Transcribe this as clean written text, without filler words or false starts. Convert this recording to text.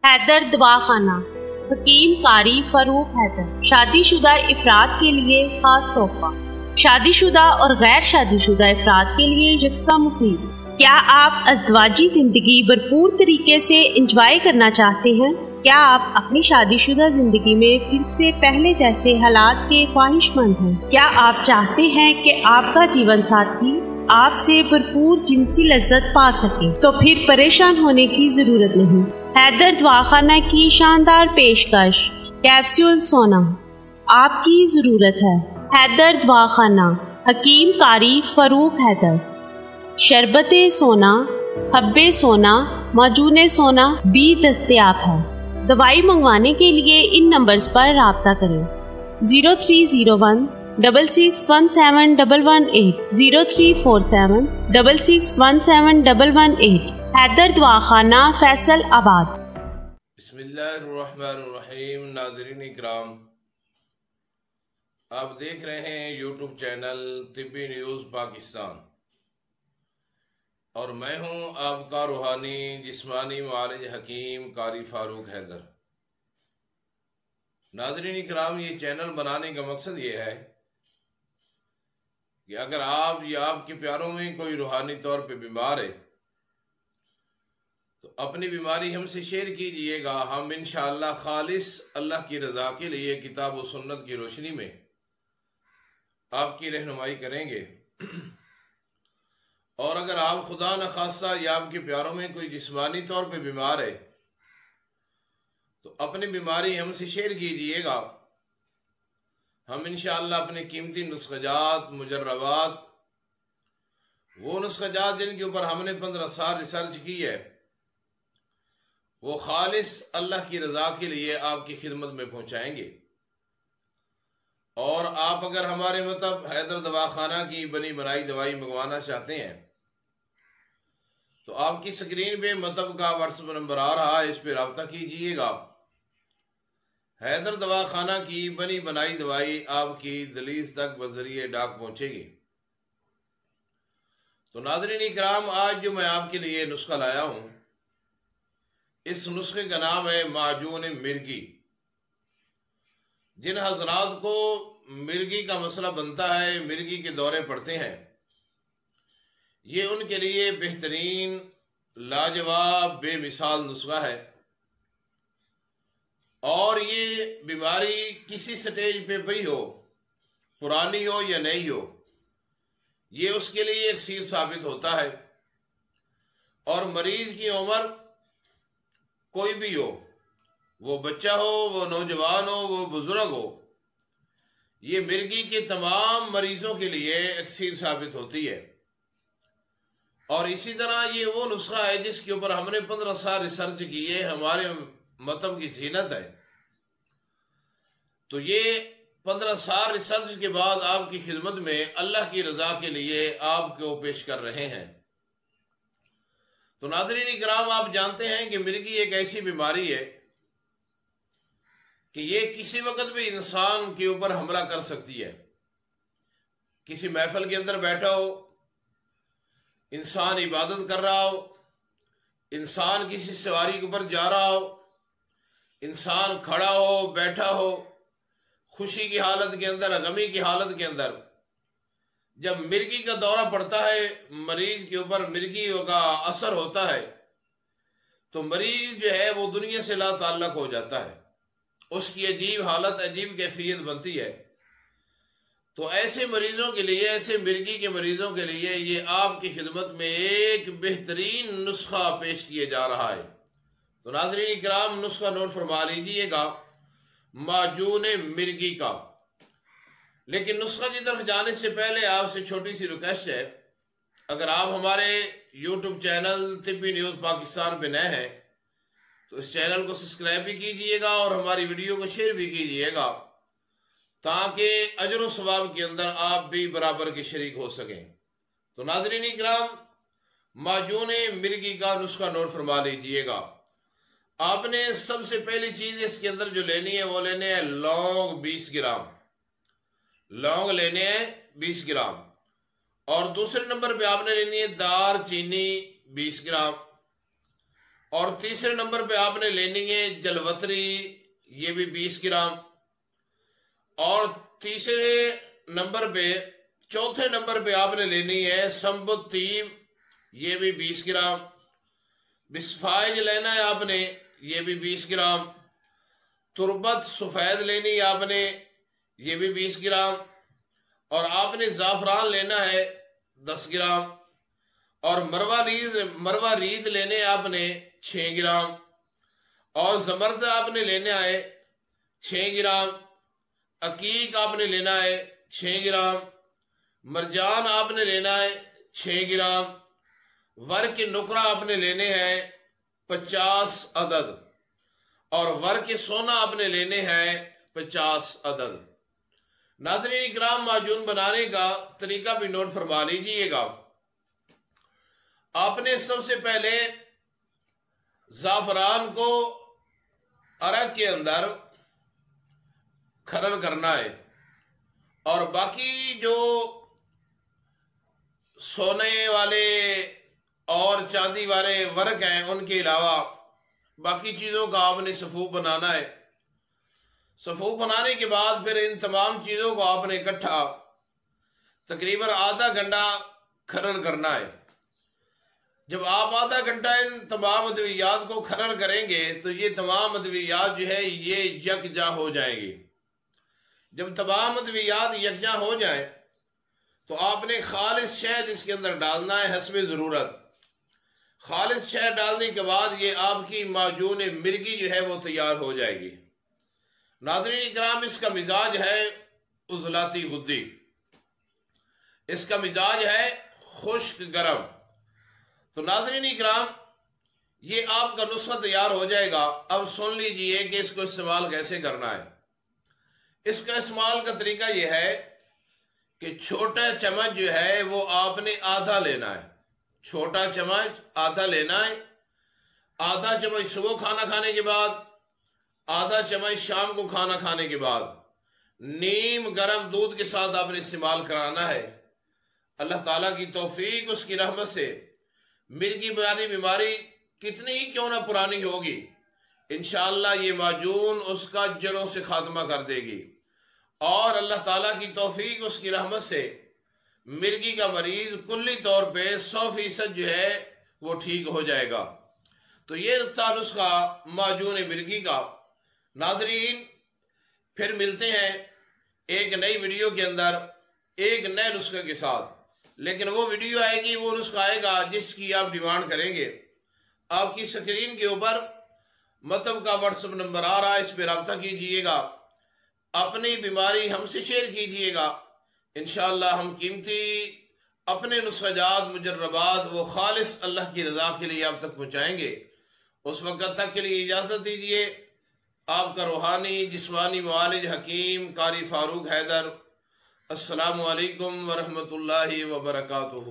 حیدر دواخانہ، حکیم قاری فاروق حیدر۔ شادی شدہ افراد کے لیے خاص تحفہ، شادی شدہ اور غیر شادی شدہ افراد کے لیے یکساں مفید۔ کیا آپ ازدواجی زندگی بھرپور طریقے سے انجوائے کرنا چاہتے ہیں؟ کیا آپ اپنی شادی شدہ زندگی میں پھر سے پہلے جیسے حالات کے خواہش مند ہیں؟ کیا آپ چاہتے ہیں کہ آپ کا جیون ساتھی آپ سے بھرپور جنسی لذت پا سکے؟ تو پھر پریشان ہونے کی ضرورت نہیں۔ حیدر دواخانہ کی شاندار پیشکش، کیپسول سونا آپ کی ضرورت ہے۔ حیدر دواخانہ، حکیم قاری فاروق حیدر۔ شربت سونا، حب سونا، معجون سونا بھی دستیاب ہے۔ دوائی منگوانے کے لیے ان نمبرز پر رابطہ کریں: 0301 66171118، 0347 66171118۔ حیدر دواخانہ، فیصل آباد۔ بسم اللہ الرحمن الرحیم۔ ناظرین اکرام، آپ دیکھ رہے ہیں یوٹیوب چینل طبی نیوز پاکستان، اور میں ہوں آپ کا روحانی جسمانی معالج حکیم قاری فاروق حیدر۔ ناظرین اکرام، یہ چینل بنانے کا مقصد یہ ہے کہ اگر آپ یا آپ کے پیاروں میں کوئی روحانی طور پہ بیمار ہے تو اپنی بیماری ہم سے شیئر کیجئے گا۔ ہم انشاءاللہ خالص اللہ کی رضا کے لیے کتاب و سنت کی روشنی میں آپ کی رہنمائی کریں گے۔ اور اگر آپ خدا نخواستہ یا آپ کے پیاروں میں کوئی جسمانی طور پہ بیمار ہے تو اپنی بیماری ہم سے شیئر کیجئے گا۔ ہم انشاءاللہ اپنے قیمتی نسخہ جات، مجربات، وہ نسخہ جات جن کے اوپر ہم نے 15 سال ریسرچ کی ہے، وہ خالص اللہ کی رضا کے لیے آپ کی خدمت میں پہنچائیں گے۔ اور آپ اگر ہمارے مطلب حیدر دواخانہ کی بنی بنائی دوائی منگوانا چاہتے ہیں تو آپ کی سکرین پہ مطلب کا واٹس ایپ نمبر آ رہا ہے، اس پہ رابطہ کیجئے گا۔ حیدر دواخانہ کی بنی بنائی دوائی آپ کی دہلیز تک بذریعہ ڈاک پہنچے گی۔ تو ناظرین اکرام، آج جو میں آپ کے لیے نسخہ لایا ہوں، اس نسخے کا نام ہے معجون مرگی۔ جن حضرات کو مرگی کا مسئلہ بنتا ہے، مرگی کے دورے پڑتے ہیں، یہ ان کے لیے بہترین، لاجواب، بے مثال نسخہ ہے۔ اور یہ بیماری کسی سٹیج پہ بھی ہو، پرانی ہو یا نئی ہو، یہ اس کے لیے اکسیر ثابت ہوتا ہے۔ اور مریض کی عمر کوئی بھی ہو، وہ بچہ ہو، وہ نوجوان ہو، وہ بزرگ ہو، یہ مرگی کے تمام مریضوں کے لیے اکسیر ثابت ہوتی ہے۔ اور اسی طرح یہ وہ نسخہ ہے جس کے اوپر ہم نے 15 سال ریسرچ کی ہے، ہمارے مطلب کی زینت ہے۔ تو یہ 15 سال ریسرچ کے بعد آپ کی خدمت میں اللہ کی رضا کے لیے آپ کو پیش کر رہے ہیں۔ تو ناظرین اکرام، آپ جانتے ہیں کہ مرگی ایک ایسی بیماری ہے کہ یہ کسی وقت بھی انسان کے اوپر حملہ کر سکتی ہے۔ کسی محفل کے اندر بیٹھا ہو، انسان عبادت کر رہا ہو، انسان کسی سواری کے اوپر جا رہا ہو، انسان کھڑا ہو، بیٹھا ہو، خوشی کی حالت کے اندر، غمی کی حالت کے اندر، جب مرگی کا دورہ پڑتا ہے، مریض کے اوپر مرگی کا اثر ہوتا ہے، تو مریض جو ہے وہ دنیا سے لا تعلق ہو جاتا ہے۔ اس کی عجیب حالت، عجیب کیفیت بنتی ہے۔ تو ایسے مریضوں کے لیے، ایسے مرگی کے مریضوں کے لیے یہ آپ کی خدمت میں ایک بہترین نسخہ پیش کیے جا رہا ہے۔ تو ناظرین اکرام، نسخہ نوٹ فرما لیجئے گا، معجون مرگی کا۔ لیکن نسخہ کی طرف جانے سے پہلے آپ سے چھوٹی سی ریکویسٹ ہے، اگر آپ ہمارے یوٹیوب چینل طبی نیوز پاکستان پہ نئے ہیں تو اس چینل کو سبسکرائب بھی کیجئے گا اور ہماری ویڈیو کو شیئر بھی کیجئے گا، تاکہ اجر و ثواب کے اندر آپ بھی برابر کے شریک ہو سکیں۔ تو ناظرین اکرام، معجون مرگی کا نسخہ نوٹ فرما لیجئے گا۔ آپ نے سب سے پہلی چیز اس کے اندر جو لینی ہے وہ لینے ہیں لونگ 20 گرام۔ لونگ لینے ہیں 20 گرام۔ اور دوسرے نمبر پہ آپ نے لینی ہے دار چینی 20 گرام۔ اور تیسرے نمبر پہ آپ نے لینی ہے جلوتری، یہ بھی 20 گرام، اور چوتھے نمبر پہ آپ نے لینی ہے سنبت طیب، یہ بھی 20 گرام، بسفائج لینا ہے آپ نے، یہ بھی 20 گرام، تربت سفید لینی ہے آپ نے، یہ بھی 20 گرام، اور آپ نے زعفران لینا ہے 10 گرام، اور مروہ رید لینے آپ نے 6 گرام، اور زمرد آپ نے لینا ہے 6 گرام، عقیق آپ نے لینا ہے 6 گرام، مرجان آپ نے لینا ہے 6 گرام، ورق نقرہ آپ نے لینے ہیں 50 عدد، اور ورق سونا آپ نے لینے ہیں 50 عدد۔ ناظرین اکرام، معجون بنانے کا طریقہ بھی نوٹ فرما لیجئے گا۔ آپ نے سب سے پہلے زعفران کو عرق کے اندر کھرل کرنا ہے، اور باقی جو سونے والے اور چاندی والے ورق ہیں ان کے علاوہ باقی چیزوں کا آپ نے صفوف بنانا ہے۔ صفوف بنانے کے بعد پھر ان تمام چیزوں کو آپ نے اکٹھا تقریباً آدھا گھنٹہ کھرل کرنا ہے۔ جب آپ آدھا گھنٹہ ان تمام ادویات کو کھرل کریں گے تو یہ تمام ادویات جو ہے یہ یکجا ہو جائیں گی۔ جب تمام ادویات یکجا ہو جائیں تو آپ نے خالص شہد اس کے اندر ڈالنا ہے حسب ضرورت۔ خالص شہد ڈالنے کے بعد یہ آپ کی معجون مرگی جو ہے وہ تیار ہو جائے گی۔ ناظرین اکرام، اس کا مزاج ہے عضلاتی غدی، اس کا مزاج ہے خشک گرم۔ تو ناظرین اکرام، یہ آپ کا نسخہ تیار ہو جائے گا۔ اب سن لیجئے کہ اس کو استعمال کیسے کرنا ہے۔ اس کا استعمال کا طریقہ یہ ہے کہ چھوٹا چمچ جو ہے وہ آپ نے آدھا لینا ہے، چھوٹا چمچ آدھا لینا ہے، آدھا چمچ صبح کھانا کھانے کے بعد، آدھا چمچ شام کو کھانا کھانے کے بعد نیم گرم دودھ کے ساتھ آپ نے استعمال کرانا ہے۔ اللہ تعالیٰ کی توفیق، اس کی رحمت سے مرگی بیماری کتنی ہی کیوں نہ پرانی ہوگی، انشاءاللہ یہ معجون اس کا جڑوں سے خاتمہ کر دے گی، اور اللہ تعالیٰ کی توفیق، اس کی رحمت سے مرگی کا مریض کلی طور پہ 100% جو ہے وہ ٹھیک ہو جائے گا۔ تو یہ تھا نسخہ معجون مرگی کا۔ ناظرین، پھر ملتے ہیں ایک نئی ویڈیو کے اندر ایک نئے نسخے کے ساتھ، لیکن وہ ویڈیو آئے گی، وہ نسخہ آئے گا جس کی آپ ڈیمانڈ کریں گے۔ آپ کی سکرین کے اوپر مطلب کا واٹس ایپ نمبر آ رہا ہے، اس پہ رابطہ کیجئے گا، اپنی بیماری ہم سے شیئر کیجئے گا۔ انشاءاللہ ہم قیمتی اپنے نسخہ جات مجربات وہ خالص اللہ کی رضا کے لیے آپ تک پہنچائیں گے۔ اس وقت تک کے لیے اجازت دیجئے۔ آپ کا روحانی جسمانی معالج حکیم قاری فاروق حیدر۔ السلام علیکم ورحمۃ اللہ وبرکاتہ۔